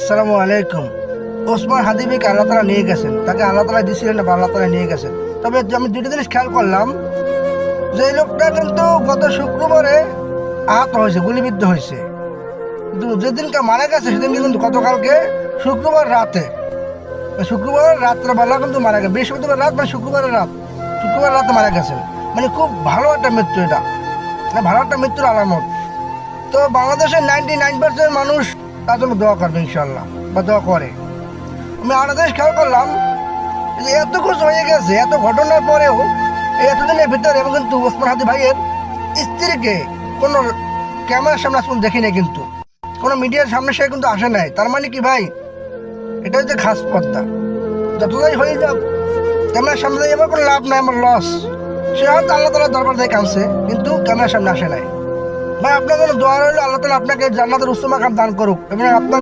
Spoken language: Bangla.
আসসালামু আলাইকুম। ওসমান হাদিবিকে আল্লাহ তালা নিয়ে গেছেন, তাকে আল্লাহ তালা দিয়েছিলেন না, আল্লাহ তালা নিয়ে গেছেন। তবে আমি দুটো জিনিস খেয়াল করলাম, যে এই লোকটা কিন্তু গত শুক্রবারে আহত হয়েছে, গুলিবিদ্ধ হয়েছে। কিন্তু যেদিনকে মারা গেছে সেদিনকে কিন্তু গতকালকে শুক্রবার রাতে, শুক্রবার রাত্রেবেলা কিন্তু মারা গেছে। বৃহস্পতিবার রাত মানে শুক্রবার রাতে মারা গেছেন। মানে খুব ভালো একটা মৃত্যু, এটা ভালো একটা মৃত্যুর আলামত। তো বাংলাদেশের 99% মানুষ তার জন্য দোয়া করবে ইনশাল্লাহ, বা দোয়া করে। আমি আরেকটা জিনিস খেয়াল করলাম, যে এত কিছু হয়ে গেছে, এত ঘটনার পরেও এই এতদিনের ভিতরে আমি কিন্তু ওসমান হাদি ভাইয়ের স্ত্রীকে কোনো ক্যামেরার সামনে আসলে দেখি নাই, কিন্তু কোনো মিডিয়ার সামনে সে কিন্তু আসে নাই। তার মানে কি ভাই, এটা হচ্ছে খাস পর্দা। যতটাই হয়ে যাক, ক্যামেরার সামনে যাবার কোনো লাভ নাই, আমার লস। সে হয়তো আল্লাহ তালার দরবার থেকে কামছে, কিন্তু ক্যামেরার সামনে আসে নাই। ভাই আপনার জন্য দোয়া রইল, আল্লাহ তালা আপনাকে জান্নাতের উচ্চ মাকাম দান করুক এবং আপনার